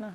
না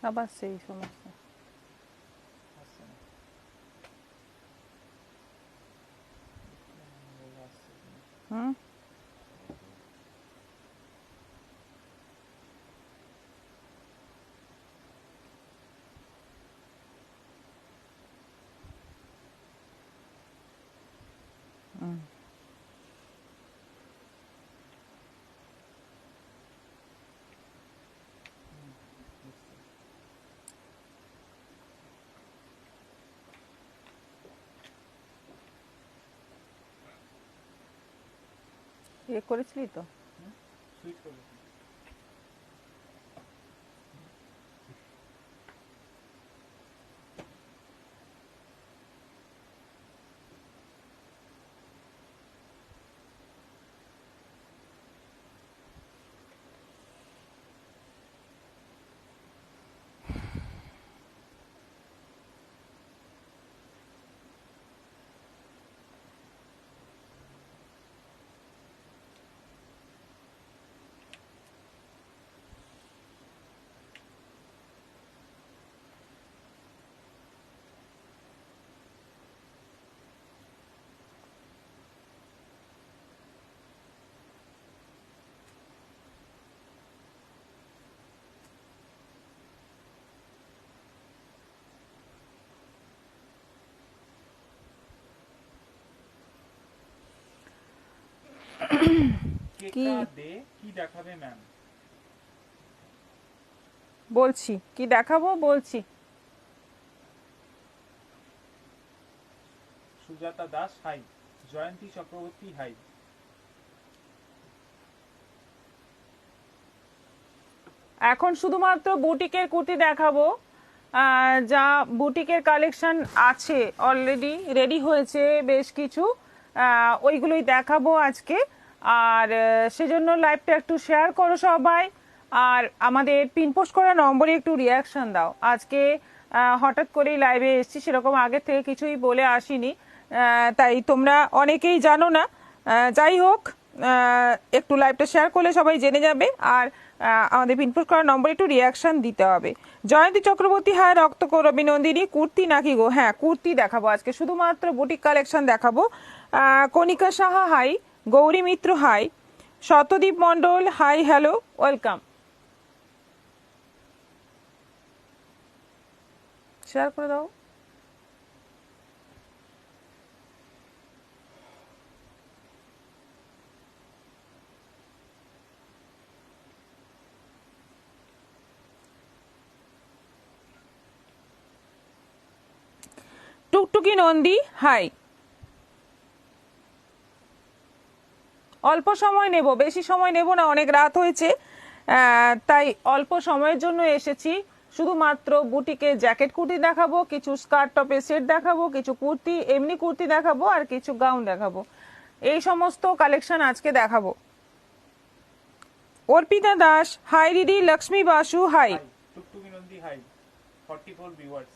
আবার সেই সমস্যা। হুম এ করেছিলি তো? কি দেখাবে ম্যাম? বলছি কি দেখাবো বলছি। সুজাতা দাস হাই, জয়ন্তী চক্রবর্তী হাই। এখন শুধুমাত্র বুটিকের কুর্তি দেখাবো, যা বুটিকের কালেকশন আছে অলরেডি রেডি হয়েছে বেশ কিছু, ওইগুলোই দেখাবো আজকে। আর সেজন্য লাইভটা একটু শেয়ার করো সবাই, আর আমাদের পিনপোস্ট করা নম্বরে একটু রিয়াকশন দাও। আজকে হঠাৎ করেই লাইভে এসেছি, সেরকম আগে থেকে কিছুই বলে আসিনি, তাই তোমরা অনেকেই জানো না। যাই হোক, একটু লাইভটা শেয়ার করলে সবাই জেনে যাবে। আর আমাদের পিনপোস্ট করা নম্বরে একটু রিয়াকশন দিতে হবে। জয়ন্তী চক্রবর্তী, হ্যাঁ রক্তকরবী নন্দিনী, কুর্তি নাকি গো? হ্যাঁ কুর্তি দেখাবো আজকে, শুধুমাত্র বুটিক কালেকশন দেখাবো। কণিকা সাহা হাই, গৌরী মিত্র হাই, শতদীপ মণ্ডল হাই, হ্যালো, ওয়েলকাম। শেয়ার করে দাও। টুকটুকি নন্দী হাই। অল্প সময় নেব, বেশি সময় নেব না, অনেক রাত হয়েছে, তাই অল্প সময়ের জন্য এসেছি। শুধুমাত্র বুটিকে জ্যাকেট কুর্তি দেখাবো, কিছু স্কার্ট টপের সেট দেখাবো, কিছু কুর্তি এমনি কুর্তি দেখাবো, আর কিছু গাউন দেখাবো। এই সমস্ত কালেকশন আজকে দেখাবো। অর্পিতা দাস হাই দিদি, Lakshmi Basu hi. Tuktuki Nandi hi, 44 viewers.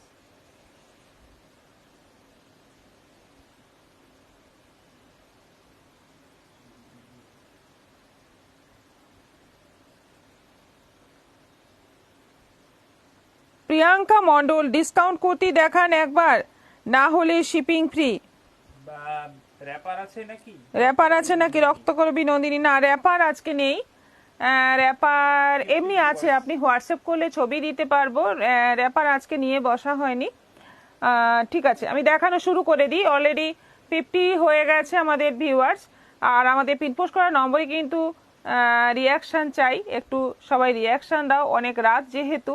Priyanka Mondal, discount kurti দেখান একবার, না হলে শিপিং ফ্রি। র্যাপার আছে নাকি? র্যাপার আছে নাকি রক্ত করবি নন্দিনী? না র্যাপার আজকে নেই। র্যাপার এমনি আছে, আপনি হোয়াটসঅ্যাপ করলে ছবি দিতে পারবো। র্যাপার আজকে নিয়ে বসা হয়নি। ঠিক আছে, আমি দেখানো শুরু করে দিই। অলরেডি 50 হয়ে গেছে আমাদের ভিউয়ার্স। আর আমাদের পিনপোস্ট করা নম্বরে কিন্তু রিয়াকশান চাই, একটু সবাই রিয়াকশান দাও, অনেক রাত যেহেতু।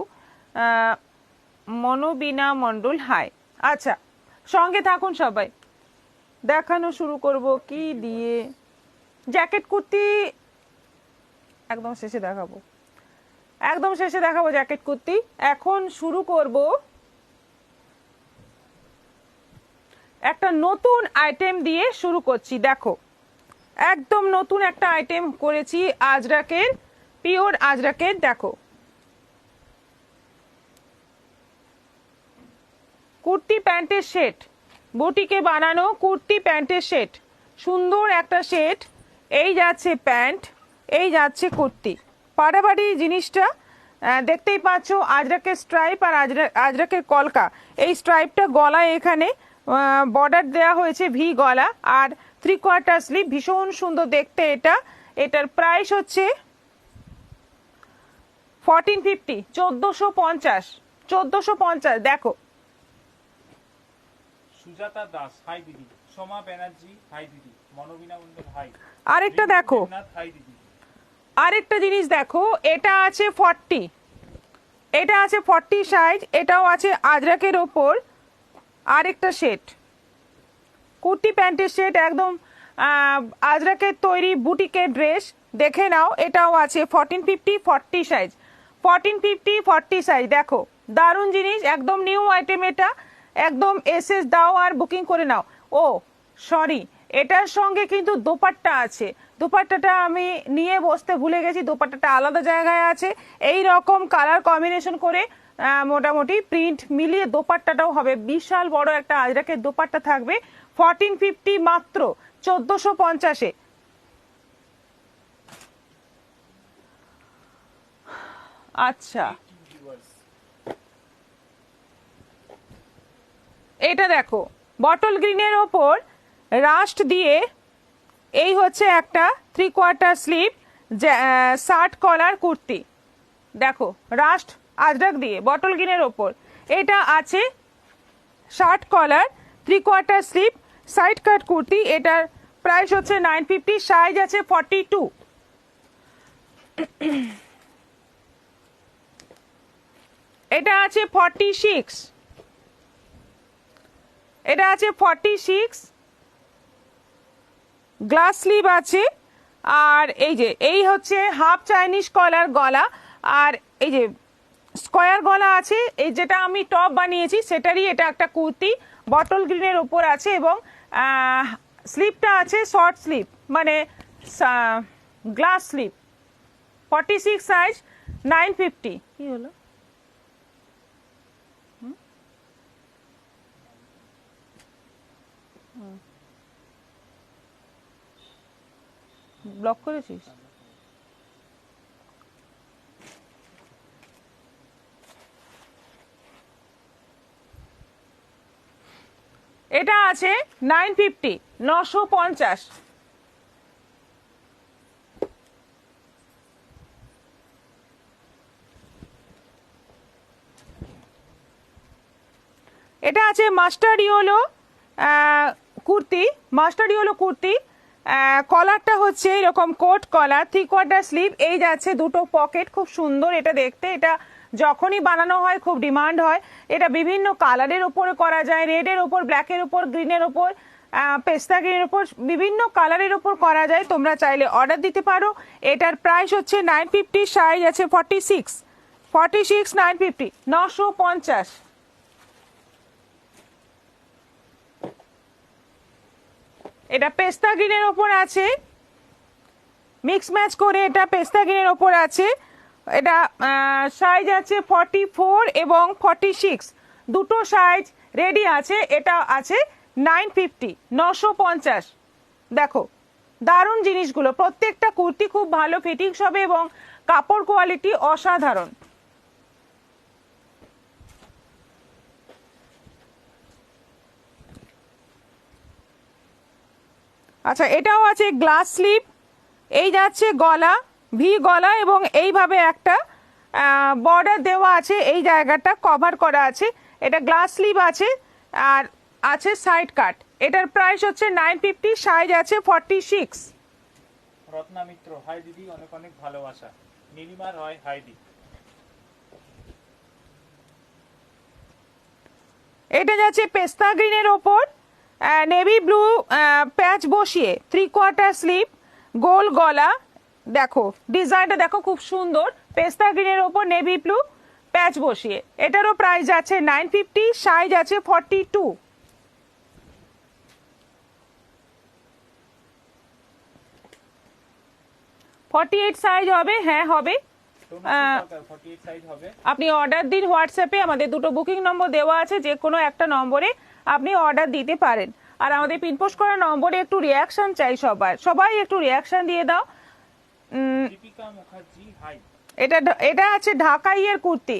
মনোবিনা মণ্ডল হাই। আচ্ছা, সঙ্গে থাকুন সবাই, দেখানো শুরু করব কি দিয়ে। জ্যাকেট কুর্তি একদম শেষে দেখাবো, একদম শেষে দেখাবো জ্যাকেট কুর্তি। এখন শুরু করব একটা নতুন আইটেম দিয়ে শুরু করছি। দেখো, একদম নতুন একটা আইটেম করেছি আজরাকের, পিওর আজরাকের। দেখো, কুর্তি প্যান্টের সেট, বুটিকে বানানো কুর্তি প্যান্টের সেট, সুন্দর একটা সেট। এই যাচ্ছে প্যান্ট, এই যাচ্ছে কুর্তি, পাড়াবাড়ি জিনিসটা দেখতেই পাচ্ছ। আজরাকের স্ট্রাইপ আর আজরাকের কলকা, এই স্ট্রাইপটা গলায় এখানে বর্ডার দেওয়া হয়েছে, ভি গলা, আর 3/4 স্লিভ, ভীষণ সুন্দর দেখতে এটা। এটার প্রাইস হচ্ছে 1450, 1450, 1450। দেখো, সুজাতা দাস হাই দিদি, সোমা ব্যানার্জি হাই দিদি, মনোবিনা মণ্ডল হাই। আরেকটা দেখো, হাই দিদি। আরেকটা জিনিস দেখো, এটা আছে 40, এটা আছে 40 সাইজ, এটাও আছে আজরাকের ওপর। আরেকটা সেট, কুর্তি প্যান্টের সেট, একদম আজরাকের তৈরি বুটিকের ড্রেস, দেখে নাও। এটাও আছে 1450, 40 সাইজ, 1450, 40 সাইজ। দেখো, দারুণ জিনিস, একদম নিউ আইটেম এটা। একদম এসএস দাও আর বুকিং করে নাও। ও সরি, এটার সঙ্গে কিন্তু দোপাট্টা আছে, দোপাট্টাটা আমি নিয়ে বসতে ভুলে গেছি, দোপাট্টাটা আলাদা জায়গায় আছে। এই রকম কালার কম্বিনেশন করে মোটামুটি প্রিন্ট মিলিয়ে দোপাট্টাটাও হবে, বিশাল বড় একটা আজরাকের দোপাট্টা থাকবে। 1450 মাত্র 1450-এ। আচ্ছা, এটা দেখো, বটল গ্রিনের ওপর রাস্ট দিয়ে, এই হচ্ছে একটা 3/4 স্লিভ শার্ট কলার কুর্তি। দেখো, রাস্ট আজরাক দিয়ে বটল গ্রিনের ওপর, এটা আছে shirt collar 3/4 sleeve side cut kurti. এটার প্রাইস হচ্ছে 950, সাইজ আছে 42। এটা আছে 46, এটা আছে 46, গ্লাস স্লিভ আছে। আর এই যে, এই হচ্ছে হাফ চাইনিজ কলার গলা, আর এই যে স্কয়ার গলা আছে। এই যেটা আমি টপ বানিয়েছি সেটারই এটা একটা কুর্তি, বটল গ্রিনের ওপর আছে, এবং স্লিভটা আছে শর্ট স্লিভ, মানে গ্লাস স্লিভ। 46 সাইজ, 950। কি হলো? ব্লক করেছিস? এটা আছে 950, 950। এটা আছে mustard yellow kurti, mustard yellow kurti. কলারটা হচ্ছে এরকম কোট কলার, 3/4 স্লিভ, এই যাচ্ছে দুটো পকেট, খুব সুন্দর এটা দেখতে। এটা যখনই বানানো হয় খুব ডিমান্ড হয়। এটা বিভিন্ন কালারের উপরে করা যায়, রেডের ওপর, ব্ল্যাকের ওপর, গ্রিনের ওপর, পেস্তা গ্রিনের ওপর, বিভিন্ন কালারের ওপর করা যায়। তোমরা চাইলে অর্ডার দিতে পারো। এটার প্রাইস হচ্ছে 950, সাইজ আছে 46, 46, 950, 950। এটা পেস্তা গ্রিনের ওপর আছে, মিক্স ম্যাচ করে এটা পেস্তা গ্রিনের ওপর আছে। এটা সাইজ আছে 44 এবং 46, দুটো সাইজ রেডি আছে। এটা আছে 950, 950। দেখো, দারুণ জিনিসগুলো, প্রত্যেকটা কুর্তি খুব ভালো ফিটিংস হবে এবং কাপড় কোয়ালিটি অসাধারণ। আচ্ছা, এটাও আছে গ্লাস স্লিভ, এই যাচ্ছে গলা, ভি গলা, এবং এইভাবে একটা বর্ডার দেওয়া আছে, এই জায়গাটা কভার করা আছে। এটা গ্লাস স্লিভ আছে, আর আছে সাইড কাট। এটার প্রাইস হচ্ছে 950, সাইজ আছে 46। রত্না মিত্র, হাই দিদি, অনেক অনেক ভালোবাসা। নীলিমা রয়, হাই দি। এটা যাচ্ছে পেস্তা গ্রিনের ওপর নেভি ব্লু প্যাচ বসিয়ে, 3/4 স্লিভ, গোল গলা। দেখো ডিজাইনটা দেখো খুব সুন্দর, পেস্তা গ্রিনের ওপর নেভি ব্লু প্যাচ বসিয়ে। এটারও প্রাইস আছে 950, সাইজ আছে 42। 48 সাইজ হবে, হ্যাঁ হবে। তনুশ্রী সরকার, 48 সাইজ হবে। আপনি অর্ডার দিন হোয়াটসঅ্যাপে, আমাদের দুটো বুকিং নম্বর দেওয়া আছে, যে কোনো একটা নম্বরে আপনি অর্ডার দিতে পারেন। আর আমাদের পিনপোস্ট করা নম্বরে একটু রিয়াকশন চাই, সবাই একটু রিয়াকশন দিয়ে দাও। দীপিকা মুখার্জি, হাই। এটা আছে ঢাকাইয়ের কুর্তি।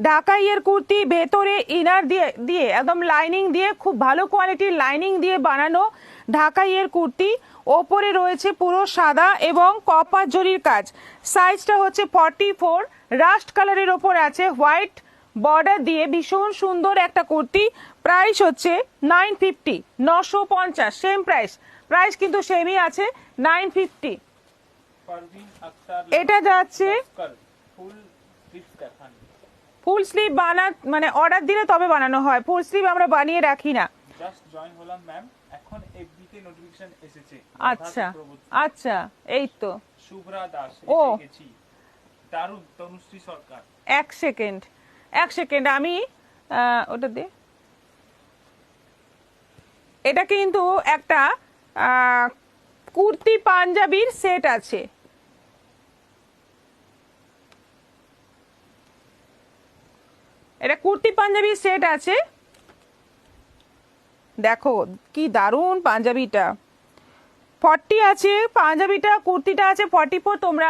ঢাকাইয়ের কুর্তি ভেতরে ইনার দিয়ে দিয়ে একদম লাইনিং দিয়ে, খুব ভালো কোয়ালিটির লাইনিং দিয়ে বানানো ঢাকাইয়ের কুর্তি। ওপরে রয়েছে পুরো সাদা এবং কপার জরির কাজ। সাইজটা হচ্ছে 44, রাস্ট কালারের ওপর আছে হোয়াইট বর্ডার দিয়ে, ভীষণ সুন্দর একটা কুর্তি। প্রাইস হচ্ছে 950, 950, সেম প্রাইস কিন্তু সেমই আছে 950। পারভিন আক্তার, এটা যাচ্ছে ফুল স্লিভ দেখান। ফুল স্লিভ মানে অর্ডার দিলে তবে বানানো হয়, ফুল স্লিভ আমরা বানিয়ে রাখি না। জাস্ট জয়েন হলাম ম্যাম, এখন এফবি তে নোটিফিকেশন এসেছে। আচ্ছা আচ্ছা, এই তো শুভ্রা দাস, ও। এসে গেছি। দারুণ। তনুশ্রী সরকার, এক সেকেন্ড আমি ওটা দে। এটা কিন্তু একটা কুর্তি পাঞ্জাবির সেট আছে। এটা কুর্তি পাঞ্জাবির সেট আছে, দেখো কি দারুণ পাঞ্জাবিটা। 40 আছে পাঞ্জাবিটা, কুর্তিটা আছে 44। তোমরা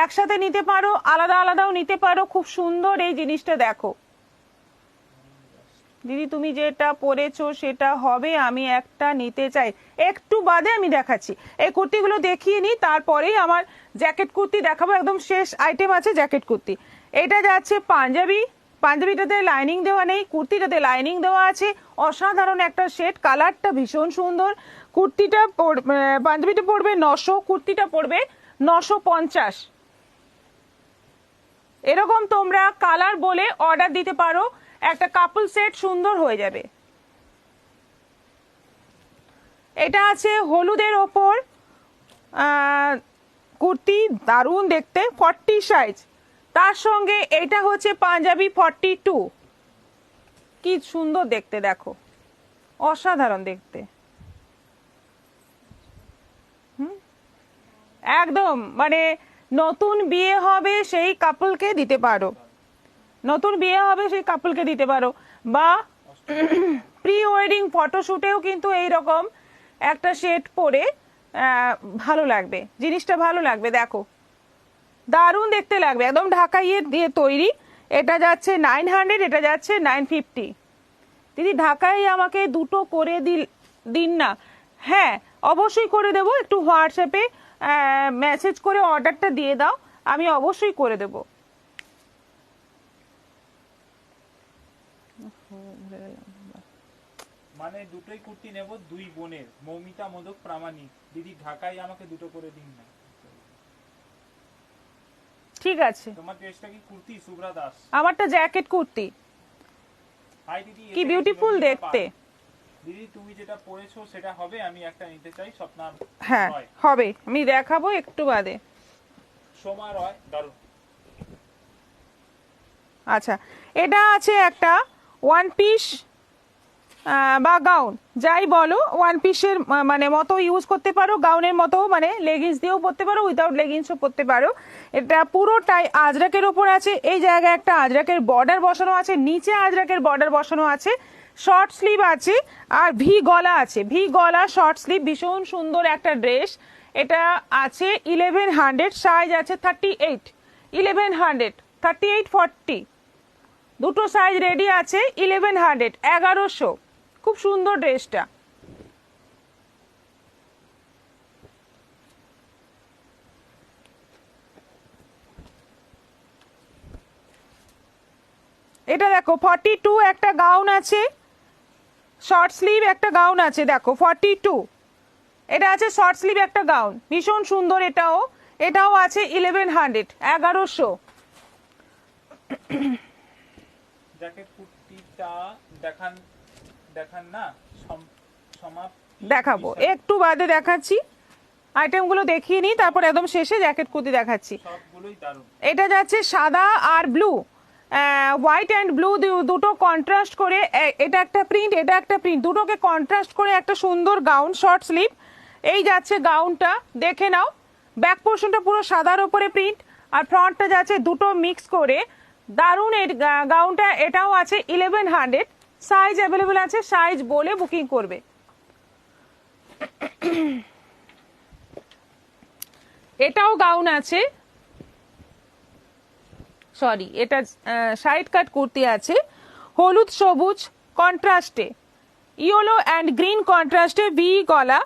একসাথে নিতে পারো, আলাদা আলাদাও নিতে পারো, খুব সুন্দর এই জিনিসটা। দেখো দিদি তুমি যেটা পরেছো সেটা হবে, আমি একটা নিতে চাই। একটু বাদে আমি দেখাচ্ছি, এই কুর্তিগুলো দেখিয়ে নিই, তারপরেই আমার জ্যাকেট কুর্তি দেখাবো। একদম শেষ আইটেম আছে জ্যাকেট কুর্তি। এটা যাচ্ছে পাঞ্জাবি, পাঞ্জাবিটাতে লাইনিং দেওয়া নেই, কুর্তিটাতে লাইনিং দেওয়া আছে। অসাধারণ একটা শেড, কালারটা ভীষণ সুন্দর। কুর্তিটা পাঞ্জাবিটা পড়বে 900, কুর্তিটা পড়বে 950। এরকম তোমরা কালার বলে অর্ডার দিতে পারো, একটা কাপল সেট সুন্দর হয়ে যাবে। এটা আছে হলুদের ওপর কুর্তি, দারুণ দেখতে, 40 সাইজ। তার সঙ্গে এটা হচ্ছে পাঞ্জাবি 42, কি সুন্দর দেখতে, দেখো অসাধারণ দেখতে। একদম মানে নতুন বিয়ে হবে সেই কাপলকে দিতে পারো, নতুন বিয়ে হবে সেই কাপলকে দিতে পারো, বা প্রি ওয়েডিং ফটোশুটেও কিন্তু এইরকম একটা সেট পরে ভালো লাগবে, জিনিসটা ভালো লাগবে। দেখো দারুণ দেখতে লাগবে, একদম ঢাকাইয়ের দিয়ে তৈরি। এটা যাচ্ছে 900, এটা যাচ্ছে 950। দিদি ঢাকাই আমাকে দুটো করে দিন না। হ্যাঁ অবশ্যই করে দেবো, একটু হোয়াটসঅ্যাপে মেসেজ করে অর্ডারটা দিয়ে দাও, আমি অবশ্যই করে দেবো। মানে দুটোই কুর্তি নেব দুই বোনের। মৌমিতা মোদক প্রামাণিক, দিদি ঢাকায় আমাকে দুটো করে দিন না। ঠিক আছে, তোমার ড্রেসটা কি কুর্তি? শুভ্রা দাস, আমারটা জ্যাকেট কুর্তি, হাই দিদি, কি বিউটিফুল দেখতে। দিদি তুমি যেটা পরেছো সেটা হবে, আমি একটা নিতে চাই। স্বপ্না হ্যাঁ রয়, হবে, আমি দেখাবো একটু বাদে। সোমা রয়, দারুণ। আচ্ছা এটা আছে একটা ওয়ান পিস বা গাউন, যাই বলো, ওয়ান পিসের মানে মতো ইউজ করতে পারো, গাউনের মতো, মানে লেগিংস দিয়েও পরতে পারো, উইদাউট লেগিংসও পরতে পারো। এটা পুরোটাই আজরাকের ওপর আছে। এই জায়গায় একটা আজরাকের বর্ডার বসানো আছে, নিচে আজরাকের বর্ডার বসানো আছে, শর্ট স্লিভ আছে, আর ভি গলা আছে, ভি গলা শর্ট স্লিভ, ভীষণ সুন্দর একটা ড্রেস। এটা আছে 1100, সাইজ আছে 38, 1100, 38, 40, দুটো সাইজ রেডি আছে। 1100, 1100, খুব সুন্দর ড্রেসটা। এটা দেখো 42, একটা গাউন আছে, শর্ট স্লিভ একটা গাউন আছে দেখো 42, এটা আছে শর্ট স্লিভ একটা গাউন, ভীষণ সুন্দর। এটাও এটাও আছে 1100, 1100। জ্যাকেট কুর্তিটা দেখান দেখান না, সমাপ্তি দেখাবো, বিষয়। একটু বাদে দেখাচ্ছি। আইটেমগুলো দেখিয়ে নিই, তারপর একদম শেষে জ্যাকেট কুর্তি দেখাচ্ছি। সবগুলোই দারুণ। এটা যাচ্ছে সাদা আর ব্লু, হোয়াইট অ্যান্ড ব্লু দুটো কন্ট্রাস্ট করে, এটা একটা প্রিন্ট, এটা একটা প্রিন্ট, দুটোকে কন্ট্রাস্ট করে একটা সুন্দর গাউন, শর্ট স্লিভ। এই যাচ্ছে গাউনটা, দেখে নাও। ব্যাক পোর্শনটা পুরো সাদার ওপরে প্রিন্ট, আর ফ্রন্টটা যাচ্ছে দুটো মিক্স করে, দারুণ এই গাউনটা। এটাও আছে 1100, সাইজ অ্যাভেলেবেল আছে, সাইজ বলে বুকিং করবে। এটাও গাউন আছে, সরি এটা সাইড কাট কুর্তি আছে, হলুদ সবুজ কন্ট্রাস্টে, ইয়েলো অ্যান্ড গ্রিন কন্ট্রাস্টে, ভি গলা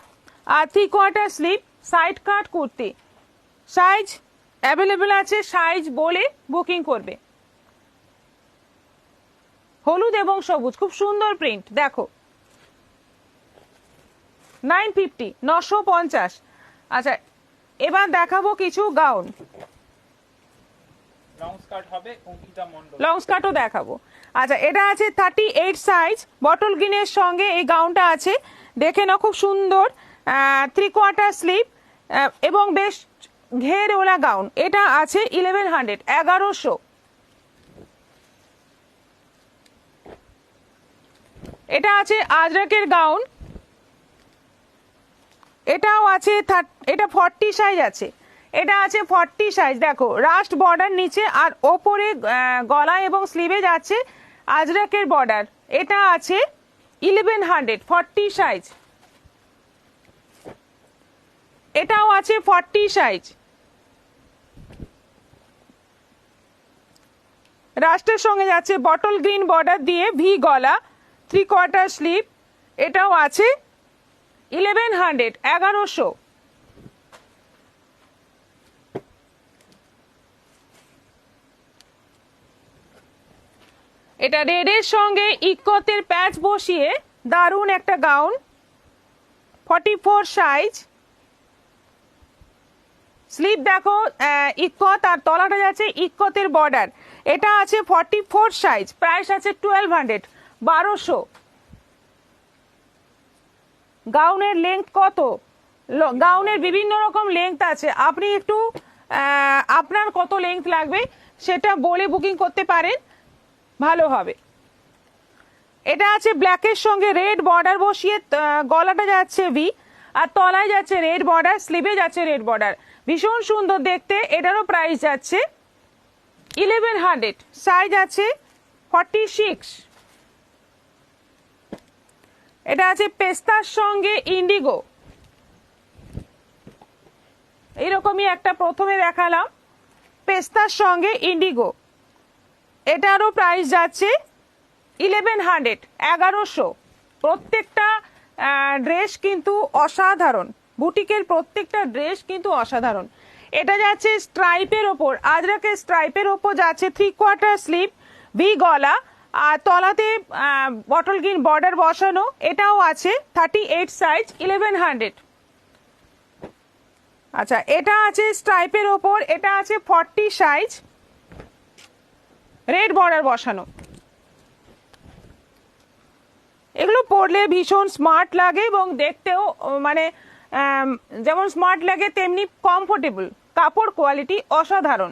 আর 3/4 sleeve, side cut kurti. Size available আছে, সাইজ বলে বুকিং করবে। হলুদ এবং সবুজ, খুব সুন্দর প্রিন্ট দেখো। 950, 950। আচ্ছা, এবার দেখাবো কিছু গাউন। লং স্কার্ট হবে অঙ্কিতা মণ্ডল। লং স্কার্টও দেখাবো। আচ্ছা, এটা আছে 38 সাইজ, বটল গ্রিনের সঙ্গে এই গাউনটা আছে, দেখে নাও খুব সুন্দর। 3/4 স্লিভ এবং বেশ ঘের ওলা গাউন। এটা আছে 1100, 1100। এটা আছে আজরাকের গাউন, এটাও আছে এটা 40 সাইজ আছে, এটা আছে 40 সাইজ। দেখো রাস্ট বর্ডার নিচে, আর ওপরে গলা এবং স্লিভে যাচ্ছে আজরাকের বর্ডার। এটা আছে 1100, 40 সাইজ। এটাও আছে 40 সাইজ, রাস্টের সঙ্গে যাচ্ছে বটল গ্রিন বর্ডার দিয়ে, ভি গলা, 3/4 স্লিভ। এটাও আছে 1100, 1100। এটা রেডের সঙ্গে ইকতের প্যাচ বসিয়ে দারুণ একটা গাউন, 44 সাইজ। স্লিভ দেখো ইকত, আর তলাটা যাচ্ছে ইকতের বর্ডার। এটা আছে 44 সাইজ, প্রাইস আছে 1200, 1200। গাউনের লেন্থ কত? গাউনের বিভিন্ন রকম লেন্থ আছে, আপনি একটু আপনার কত লেন্থ লাগবে সেটা বলে বুকিং করতে পারেন, ভালো হবে। এটা আছে ব্ল্যাকের সঙ্গে রেড বর্ডার বসিয়ে, গলাটা যাচ্ছে ভি, আর তলায় যাচ্ছে রেড বর্ডার, স্লিভে যাচ্ছে রেড বর্ডার, ভীষণ সুন্দর দেখতে। এটারও প্রাইস যাচ্ছে 1100, সাইজ আছে 46। এটা আছে পেস্তার সঙ্গে ইন্ডিগো, এইরকমই একটা প্রথমে দেখালাম, পেস্তার সঙ্গে ইন্ডিগো। এটারও প্রাইস যাচ্ছে 1100, 1100। প্রত্যেকটা ড্রেস কিন্তু অসাধারণ, বুটিকের প্রত্যেকটা ড্রেস কিন্তু অসাধারণ। এটা যাচ্ছে স্ট্রাইপের ওপর, আজরাকের স্ট্রাইপের ওপর যাচ্ছে 3/4 স্লিভ, ভি গলা, আর তলাতে বটল গ্রিন বর্ডার বসানো। এটাও আছে 38 সাইজ, 1100। আচ্ছা, এটা আছে স্ট্রাইপের ওপর, এটা আছে 40 সাইজ, রেড বর্ডার বসানো। এগুলো পরলে ভীষণ স্মার্ট লাগে এবং দেখতেও মানে যেমন স্মার্ট লাগে তেমনি কমফোর্টেবল, কাপড় কোয়ালিটি অসাধারণ।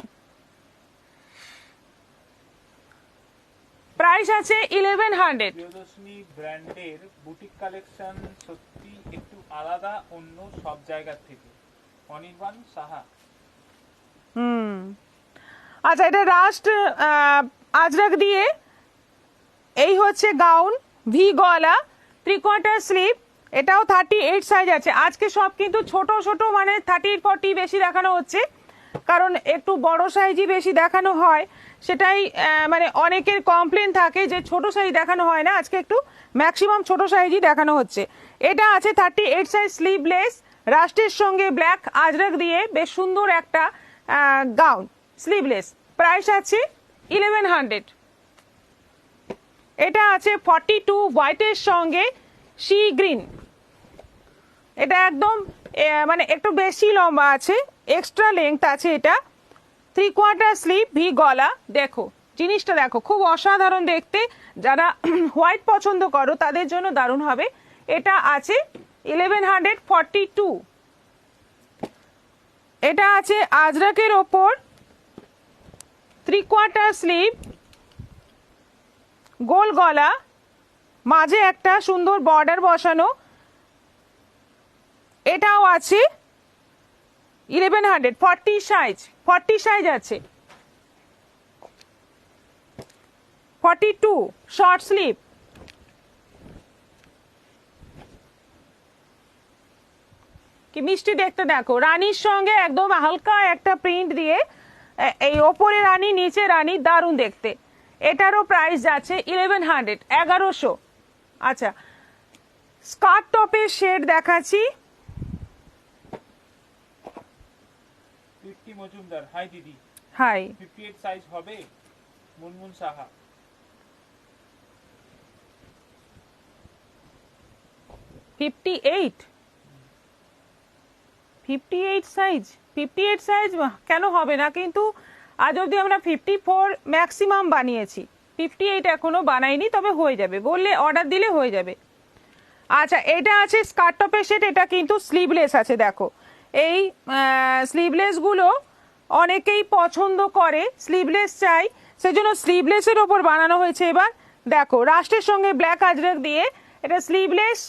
প্রাইস আছে 1100। প্রিয়দর্শিনী ব্র্যান্ডের বুটিক কালেকশন সত্যি একটু আলাদা অন্য সব জায়গা থেকে। অনির্বাণ সাহা। আচ্ছা, এটা রাস্ট আজরাক দিয়ে, এই হচ্ছে গাউন, ভি গলা, 3/4 স্লিভ। এটাও 38 সাইজ আছে। আজকে সব কিন্তু ছোট ছোট, মানে 30, 40 বেশি দেখানো হচ্ছে, কারণ একটু বড় সাইজই বেশি দেখানো হয়, সেটাই মানে অনেকের কমপ্লেন থাকে যে ছোট সাইজ দেখানো হয় না। আজকে একটু ম্যাক্সিমাম ছোট সাইজই দেখানো হচ্ছে। এটা আছে 38 সাইজ, স্লিভলেস, রাস্টের সঙ্গে ব্ল্যাক আজরাক দিয়ে বেশ সুন্দর একটা গাউন, স্লিভলেস। প্রাইস আছে 1100। এটা আছে 42 হোয়াইটের সঙ্গে সি গ্রিন। এটা একদম মানে একটু বেশি লম্বা আছে, এক্সট্রা লেংথ আছে। এটা 3/4 স্লিভ, ভি গলা। দেখো জিনিসটা দেখো, খুব অসাধারণ দেখতে। যারা হোয়াইট পছন্দ করো তাদের জন্য দারুণ হবে। এটা আছে 1142। এটা আছে আজরাকের ওপর 3/4 স্লিভ, গোল গলা, মাঝে একটা সুন্দর বর্ডার বসানো। এটাও আছে 1100, 40 সাইজ, 40 সাইজ আছে। 42 শর্ট স্লিভ। কি মিষ্টি দেখতে দেখো, রানীর সঙ্গে একদম হালকা একটা প্রিন্ট দিয়ে, এই ওপরে রানী নিচে রানী, দারুণ দেখতে। এটারও প্রাইস যাচ্ছে 1100, 1100। আচ্ছা, স্কার্ট টপের শেড দেখাচ্ছি। কীর্তি মজুমদার, হাই দিদি। হাই। 58 সাইজ হবে? মুনমুন সাহা। 58 সাইজ, 58 সাইজ কেন হবে না? কিন্তু আজ অবধি আমরা 54 ম্যাক্সিমাম বানিয়েছি, 58 এখনো বানাইনি, তবে হয়ে যাবে, বললে অর্ডার দিলে হয়ে যাবে। আচ্ছা, এটা আছে স্কার্ট টপের সেট। এটা কিন্তু স্লিভলেস আছে। দেখো এই স্লিভলেসগুলো অনেকেই পছন্দ করে, স্লিভলেস চাই, সেজন্য স্লিভলেসের ওপর বানানো হয়েছে। এবার দেখো রাস্টের সঙ্গে ব্ল্যাক আজরাক দিয়ে, এটা স্লিভলেস,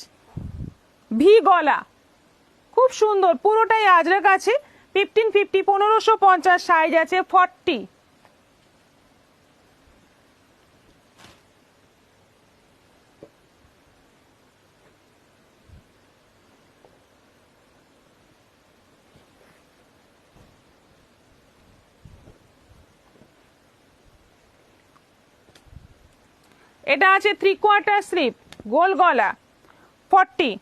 ভি গলা, খুব সুন্দর, পুরোটাই আজরাক আছে। 1550, 1550 সাইজ আছে। 40। এটা আছে 3/4 স্লিভ, গোল গলা, 40।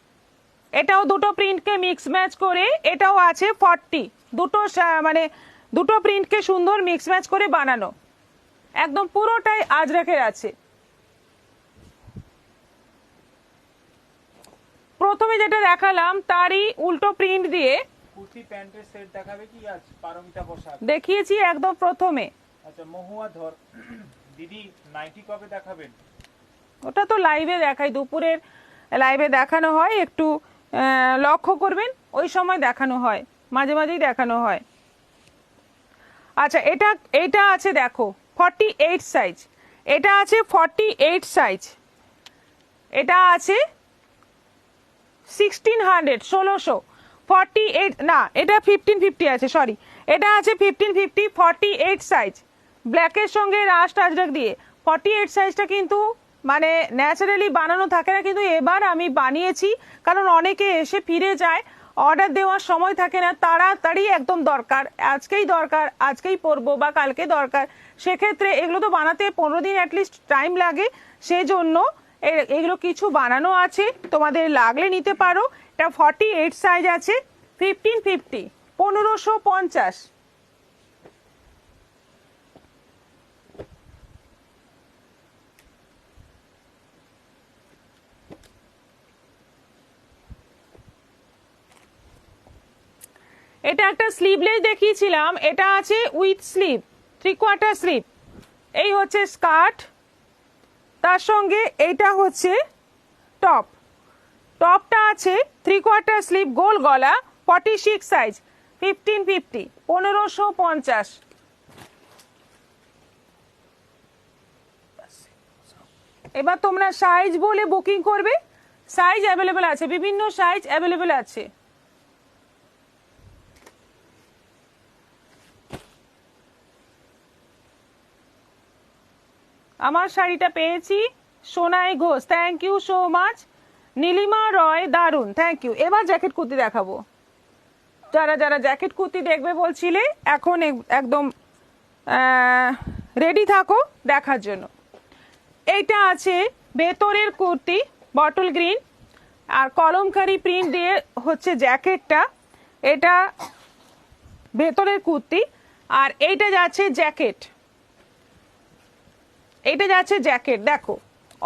এটাও দুটো প্রিন্টকে মিক্স ম্যাচ করে, এটাও আছে 40। দুটো মানে দুটো প্রিন্টকে সুন্দর মিক্স ম্যাচ করে বানানো, একদম পুরোটাই আজরাকের আছে। প্রথমে যেটা দেখালাম তারই উল্টো প্রিন্ট দিয়ে কুর্তি প্যান্টের সেট দেখাবে কি আজ পারমিতা বসাক? দেখিয়েছি একদম প্রথমে। আচ্ছা, মহুয়া ধর দিদি, নাইটি কবে দেখাবেন? ওটা তো লাইভে দেখাই, দুপুরের লাইভে দেখানো হয়, একটু লক্ষ্য করবেন, ওই সময় দেখানো হয়, মাঝে মাঝেই দেখানো হয়। আচ্ছা, এটা আছে দেখো 48 সাইজ। এটা আছে 48 সাইজ। এটা আছে 1600, 1600। 48 না, এটা 1550 আছে, সরি। এটা আছে 1550, 48 সাইজ, ব্ল্যাকের সঙ্গে রাস্ট আজরাক দিয়ে। 48 সাইজটা কিন্তু মানে ন্যাচারালি বানানো থাকে না, কিন্তু এবার আমি বানিয়েছি, কারণ অনেকে এসে ফিরে যায়, অর্ডার দেওয়ার সময় থাকে না, তাড়াতাড়ি একদম দরকার, আজকেই দরকার, আজকেই পরবো বা কালকে দরকার, সেক্ষেত্রে এগুলো তো বানাতে 15 দিন অ্যাটলিস্ট টাইম লাগে। সেই জন্য এগুলো কিছু বানানো আছে, তোমাদের লাগলে নিতে পারো। এটা 48 সাইজ আছে, 1550, 1550। এটা একটা স্লিভলেস দেখিয়েছিলাম, এটা আছে উইথ স্লিভ, 3/4 স্লিভ। এই হচ্ছে স্কার্ট, তার সঙ্গে এইটা হচ্ছে টপ। টপটা আছে 3/4 স্লিভ, গোল গলা, 46 সাইজ, 1550, 1550। এবার তোমরা সাইজ বলে বুকিং করবে, সাইজ অ্যাভেলেবেল আছে, বিভিন্ন সাইজ অ্যাভেলেবেল আছে। আমার শাড়িটা পেয়েছি Sonai Ghosh, thank you so much. Nilima Roy, দারুন, থ্যাংক ইউ। এবার জ্যাকেট কুর্তি দেখাবো। যারা যারা জ্যাকেট কুর্তি দেখবে বলছিলে, এখন একদম রেডি থাকো দেখার জন্য। এইটা আছে ভেতরের কুর্তি, বটল গ্রিন আর কলমকারি প্রিন্ট দিয়ে হচ্ছে জ্যাকেটটা। এটা ভেতরের কুর্তি, আর এইটা যাচ্ছে জ্যাকেট, এইটা যাচ্ছে জ্যাকেট। দেখো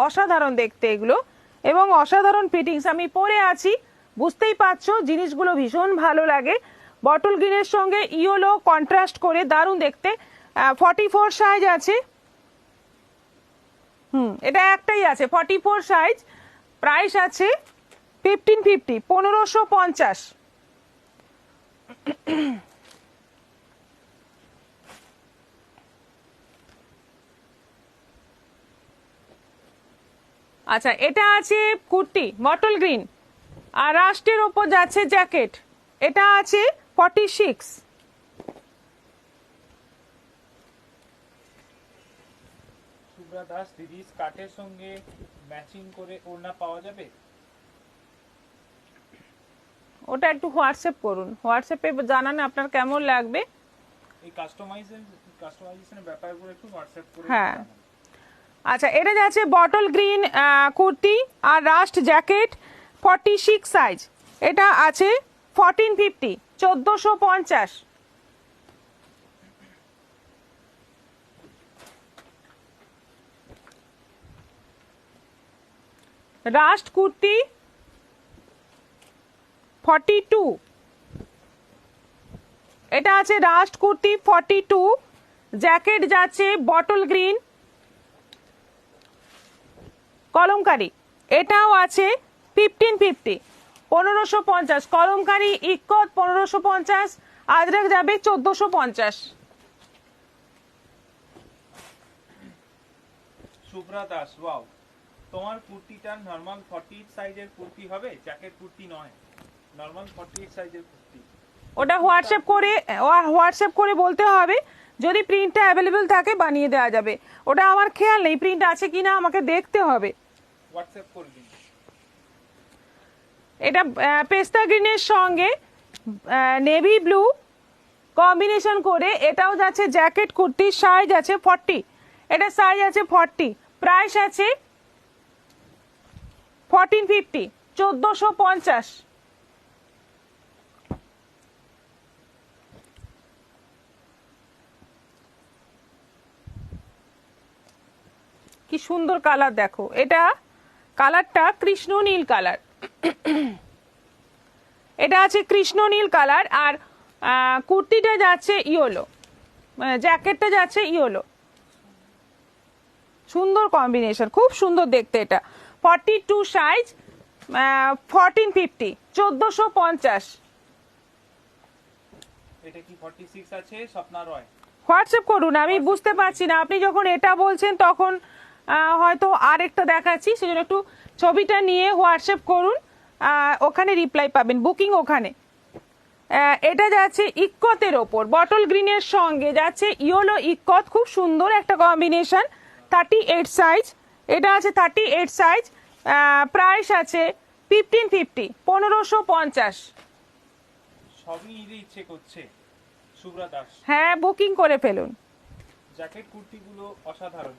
অসাধারণ দেখতে এগুলো এবং অসাধারণ ফিটিংস। আমি পরে আছি, বুঝতেই পারছো জিনিসগুলো ভীষণ ভালো লাগে। বটল গ্রিনের সঙ্গে ইয়েলো কন্ট্রাস্ট করে দারুণ দেখতে। 44 সাইজ আছে। এটা একটাই আছে 44 সাইজ। প্রাইস আছে 1550, 1550। আচ্ছা, এটা আছে কুর্তি বটল গ্রিন আর রাস্টের ওপর যাচ্ছে জ্যাকেট। এটা আছে 46। শুভ্রা দাস দিদি, স্কার্টের সঙ্গে ম্যাচিং করে ওড়না পাওয়া যাবে? ওটা একটু হোয়াটসঅ্যাপ করুন, হোয়াটসঅ্যাপে জানান আপনার কেমন লাগবে। এই কাস্টমাইজেশনের ব্যাপারগুলো একটু হোয়াটসঅ্যাপ করে হ্যাঁ। জানান। আচ্ছা, এটা যাচ্ছে বটল গ্রিন কুর্তি আর রাস্ট জ্যাকেট 46 সাইজ। এটা আছে 1450, 1450। রাস্ট কুর্তি 42। এটা আছে রাস্ট কুর্তি 42, জ্যাকেট যাচ্ছে বটল গ্রিন কলমকারি। এটাও আছে 1550, 1550। কলমকারি ইক্কত 1550, আজরাক যাবে 1450। শুভ্রা দাস, ওয়াও, তোমার কুর্তিটা নরমাল 48 সাইজের কুর্তি হবে, জ্যাকেট কুর্তি নয়, নরমাল 48 সাইজের কুর্তি। ওটা হোয়াটসঅ্যাপ করে বলতে হবে, যদি প্রিন্টটা অ্যাভেলেবেল থাকে বানিয়ে দেওয়া যাবে। ওটা আমার খেয়াল নেই প্রিন্ট আছে কিনা, আমাকে দেখতে হবে। হোয়াটসঅ্যাপ করে দিন। এটা পেস্তা গ্রিনের সঙ্গে নেভি ব্লু কম্বিনেশন করে এটাও যাচ্ছে জ্যাকেট কুর্তি। সাইজ আছে 40, এটা সাইজ আছে 40। প্রাইস আছে 1450, 1450। কি সুন্দর কালার দেখো, এটা কালারটা কৃষ্ণ নীল কালার। এটা আছে কৃষ্ণ নীল কালার আর কুর্তিটা যাচ্ছে ইয়েলো, জ্যাকেটটা যাচ্ছে ইয়েলো। সুন্দর কম্বিনেশন, খুব সুন্দর দেখতে। এটা 42 সাইজ, 1450, 1450। এটা কি 46 আছে স্বপ্না রয়? হোয়াটসঅ্যাপ করুন, আমি বুঝতে পারছি না। আপনি যখন এটা বলছেন তখন হয়তো আরেকটা দেখাচ্ছি, সেজন্য একটু ছবিটা নিয়ে হোয়াটসঅ্যাপ করুন, ওখানে রিপ্লাই পাবেন, বুকিং ওখানে। এটা যাচ্ছে ইক্কতের ওপর, বটল গ্রিনের সঙ্গে যাচ্ছে ইয়েলো ইক্কত, খুব সুন্দর একটা কম্বিনেশন। 38 সাইজ, এটা আছে 38 সাইজ। প্রাইস আছে 1550, 1550। সবই নিতে ইচ্ছে করছে শুভ্রা দাস। হ্যাঁ, বুকিং করে ফেলুন। জ্যাকেট কুর্তিগুলো অসাধারণ।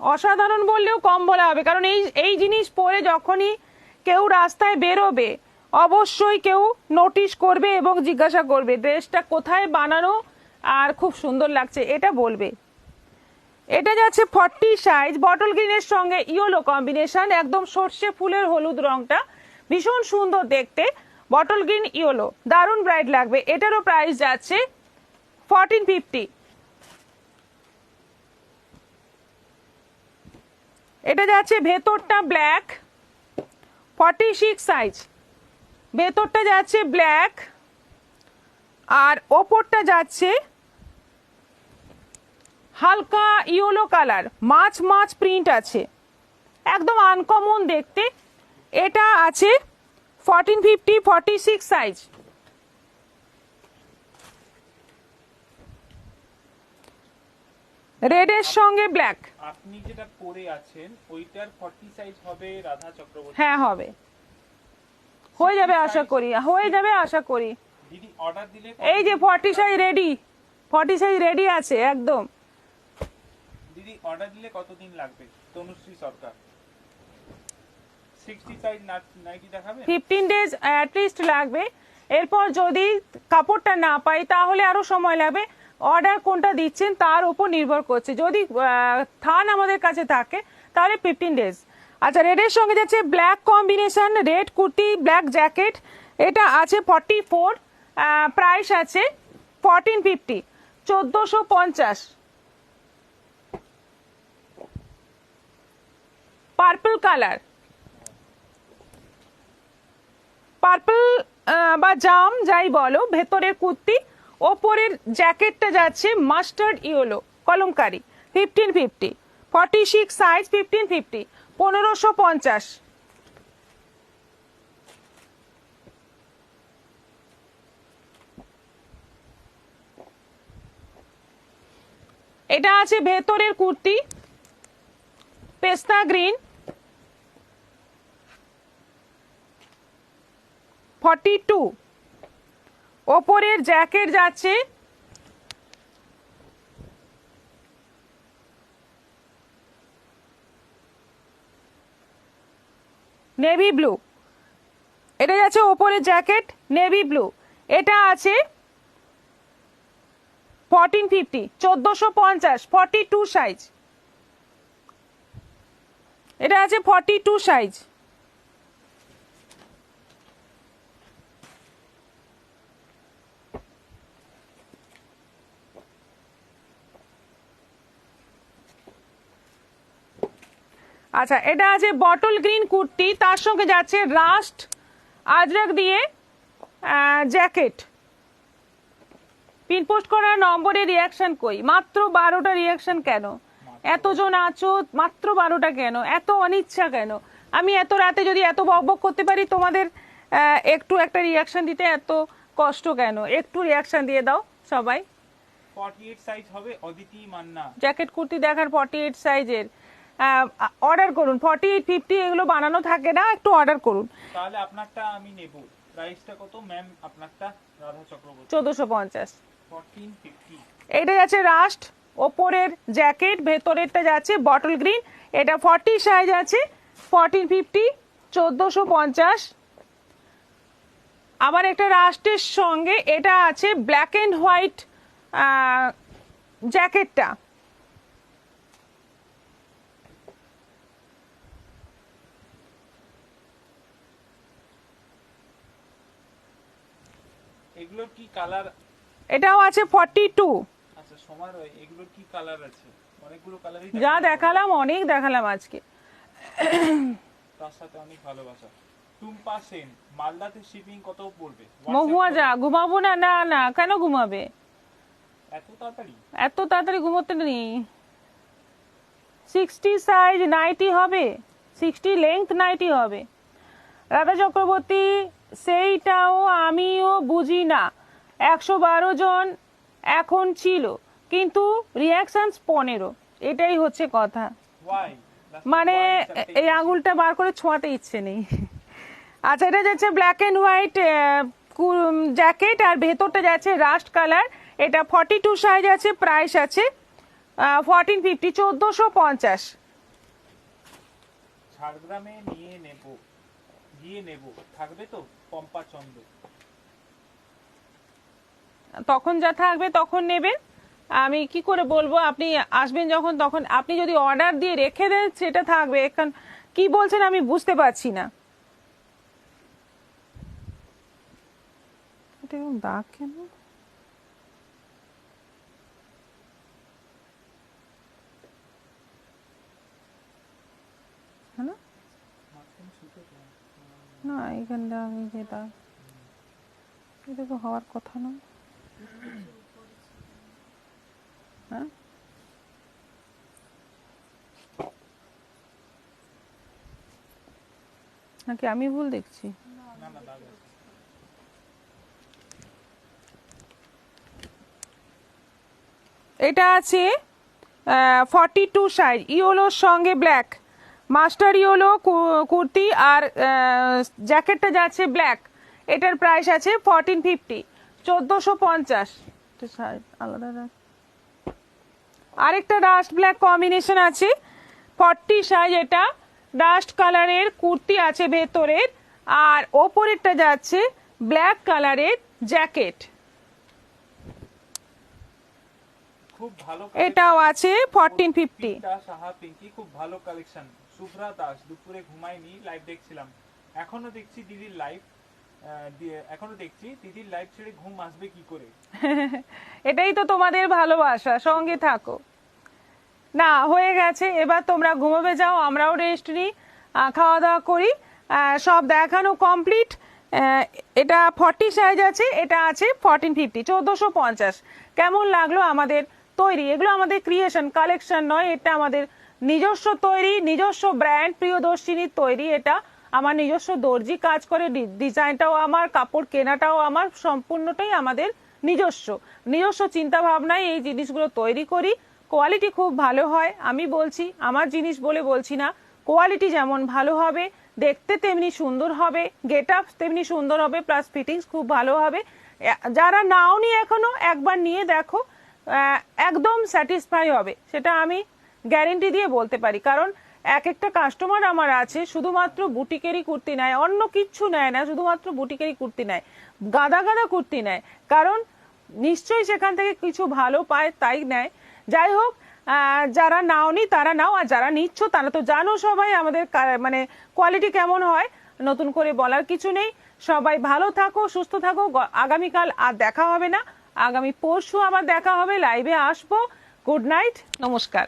অসাধারণ বললেও কম বলা হবে, কারণ এই জিনিস পরে যখনই কেউ রাস্তায় বেরোবে অবশ্যই কেউ নোটিশ করবে এবং জিজ্ঞাসা করবে ড্রেসটা কোথায় বানানো আর খুব সুন্দর লাগছে এটা বলবে। এটা যাচ্ছে 40 সাইজ, বটল গ্রিনের সঙ্গে ইয়েলো কম্বিনেশন, একদম সর্ষে ফুলের হলুদ রংটা ভীষণ সুন্দর দেখতে। বটল গ্রিন ইয়েলো, দারুণ ব্রাইট লাগবে। এটারও প্রাইস যাচ্ছে 1450। এটা যাচ্ছে ভেতরটা ব্ল্যাক, 46 সাইজ। ভেতরটা যাচ্ছে ব্ল্যাক আর ওপরটা যাচ্ছে হালকা ইয়েলো কালার, মাছ প্রিন্ট আছে, একদম আনকমন দেখতে। এটা আছে 1450, 46 সাইজ। রেডের সঙ্গে ব্ল্যাক। আপনি যেটা পরে আছেন ওইটার 40 সাইজ হবে রাধা চক্রবর্তী? হ্যাঁ হবে, হয়ে যাবে আশা করি, হয়ে যাবে আশা করি। দিদি অর্ডার দিলে এই যে 40 সাইজ রেডি, 40 সাইজ রেডি আছে একদম। দিদি অর্ডার দিলে কতদিন লাগবে? তনুশ্রী সরকার 60 সাইজ নাইটি দেখাবে? 15 ডেজ অ্যাট লিস্ট লাগবে। এরপর যদি কাপড়টা না পাই তাহলে আরো সময় লাগবে। অর্ডার কোনটা দিচ্ছেন তার উপর নির্ভর করছে। যদি থান আমাদের কাছে থাকে তাহলে 15 ডেজ। আচ্ছা, রেডের সঙ্গে যাচ্ছে black combination, red kurti black jacket, এটা আছে 44, প্রাইস আছে 1450, 1450। পার্পল কালার, পার্পল বা জাম যাই বলো, ভেতরের কুর্তি, ওপরের জ্যাকেটটা যাচ্ছে মাস্টার্ড ইয়েলো কলমকারি, 1550, 46 সাইজ, 1550, 1550। এটা আছে ভেতরের কুর্তি পেস্তা গ্রিন, 42, ওপরের জ্যাকেট যাচ্ছে নেভি ব্লু, এটা যাচ্ছে ওপরের জ্যাকেট নেভি ব্লু, এটা আছে 1450, 1450, 42 সাইজ, এটা আছে 42 সাইজ। আচ্ছা, এটা আছে বটল গ্রিন কুর্তি, তার সঙ্গে যাচ্ছে রাস্ট আজরাক দিয়ে জ্যাকেট। পিনপোস্ট করা নম্বরে রিয়াকশন কই? মাত্র 12টা রিয়াকশন কেন? এতজন আছো, মাত্র 12টা কেন? এত অনিচ্ছা কেন? আমি এত রাতে যদি এত বকবক করতে পারি, তোমাদের একটু একটা রিয়াকশন দিতে এত কষ্ট কেন? একটু রিয়াকশন দিয়ে দাও সবাই। 48 সাইজ হবে অদিতি মান্না। জ্যাকেট কুর্তি দেখার 48 সাইজের অর্ডার করুন। 48, 50 এগুলো বানানো থাকে না, একটু অর্ডার করুন। তাহলে আপনারটা আমি নেব। প্রাইসটা কত ম্যাম আপনারটা? রাধা চক্রবর্তী 1450, 1450। এটা যাচ্ছে রাস্ট, ওপরের জ্যাকেট, ভেতরেরটা যাচ্ছে বটল গ্রিন, এটা 40 সাইজ আছে, 1450, 1450। আবার একটা রাস্টের সঙ্গে এটা আছে ব্ল্যাক এন্ড হোয়াইট জ্যাকেটটা, এগুলোর কি কালার? এটাও আছে 42। আচ্ছা সময় রয়, এগুলোর কি কালার আছে? অনেকগুলো কালারই যা দেখালাম, অনেক দেখালাম আজকে। তার সাথে অনেক ভালোবাসা। টুম্পা সেন, মালদাতে শিপিং কত পড়বে? মহুয়া যা, ঘুমাবো না? না না, কেন ঘুমাবে? এত তাড়াতাড়ি? এত তাড়াতাড়ি ঘুমোতে নেই। 60 সাইজ নাইটি হবে, 60 লেংথ নাইটি হবে। রাধা চক্রবর্তী, সেইটাও আমিও বুঝি না। 112 জন এখন ছিল, কিন্তু রিয়াকশনস 15, এটাই হচ্ছে কথা। ওয়াই? মানে এই আঙুলটা বার করে ছোঁয়াতে ইচ্ছে নেই। আচ্ছা, এটা যাচ্ছে ব্ল্যাক এন্ড হোয়াইট জ্যাকেট, আর ভেতরটা যাচ্ছে রাস্ট কালার, এটা 42 সাইজ আছে, প্রাইস আছে 1450, 1450। ঝাড়গ্রামে গিয়ে নেব, থাকবে তো? পম্পা চন্দ। তখন যা থাকবে তখন নেবেন, আমি কি করে বলবো? আপনি আসবেন যখন, তখন আপনি যদি অর্ডার দিয়ে রেখে দেন সেটা থাকবে। এখন কি বলছেন আমি বুঝতে পারছি না। এটা এরকম দাগ কেন? হ্যাঁ না, এখানে দাগ, এই যে দাগ, এটা তো হওয়ার কথা না। হ্যাঁ, নাকি আমি ভুল দেখছি? না না, দাগ আছে। এটা আছে 42 সাইজ, ইয়েলোর সঙ্গে ব্ল্যাক, মাস্টার ইয়েলো কুর্তি, আর জ্যাকেটটা যাচ্ছে ব্ল্যাক, এটার প্রাইস আছে 1450, 1450। আলাদা রাখ। আরেকটা ডাস্ট ব্ল্যাক কম্বিনেশন আছে, 40 সাইজ, এটা ডাস্ট কালারের কুর্তি আছে ভেতরের, আর ওপরেরটা যাচ্ছে ব্ল্যাক কালারের জ্যাকেট। খুব ভালো এটাও আছে 1450। পিঙ্কটা সাহা পিঙ্কি খুব ভালো কালেকশন। শুভ্রা দাস দুপুরে ঘুমাইনি, লাইভ দেখছিলাম। এখনো দেখছি দিদির লাইভ, ছেড়ে ঘুম আসবে কি করে? এটাই তো তোমাদের ভালোবাসা, সঙ্গে থাকো। না হয়ে গেছে, এবার তোমরা ঘুমাবে যাও, আমরাও রেস্ট নিই, খাওয়া দাওয়া করি। সব দেখানো কমপ্লিট। এটা 40 সাইজ আছে, এটা আছে 1450, 1450। কেমন লাগলো আমাদের তৈরি? এগুলো আমাদের ক্রিয়েশন, কালেকশন নয়, এটা আমাদের নিজস্ব তৈরি, নিজস্ব ব্র্যান্ড প্রিয়দর্শিনীর তৈরি। এটা আমার নিজস্ব দর্জি কাজ করে, ডিজাইনটাও আমার, কাপড় কেনাটাও আমার, সম্পূর্ণটাই আমাদের নিজস্ব চিন্তা ভাবনায় এই জিনিসগুলো তৈরি করি। কোয়ালিটি খুব ভালো হয়, আমি বলছি, আমার জিনিস বলে বলছি না। কোয়ালিটি যেমন ভালো হবে, দেখতে তেমনি সুন্দর হবে, গেট আপ তেমনি সুন্দর হবে, প্লাস ফিটিংস খুব ভালো হবে। যারা নাওনি এখনো, একবার নিয়ে দেখো, একদম স্যাটিসফাই হবে, সেটা আমি গ্যারেন্টি দিয়ে বলতে পারি। কারণ এক একটা কাস্টমার আমার আছে শুধুমাত্র বুটিকেরই কুর্তি নেয়, অন্য কিচ্ছু নেয় না, শুধুমাত্র বুটিকেরই কুর্তি নেয়, গাদা গাদা কুর্তি নেয়, কারণ নিশ্চয়ই সেখান থেকে কিছু ভালো পায় তাই নেয়। যাই হোক, যারা নাওনি তারা নাও, আর যারা নিচ্ছ তারা তো জানো সবাই আমাদের মানে কোয়ালিটি কেমন হয়, নতুন করে বলার কিছু নেই। সবাই ভালো থাকো, সুস্থ থাকো। আগামীকাল আর দেখা হবে না, আগামী পরশু আবার দেখা হবে, লাইভে আসবো। গুড নাইট, নমস্কার।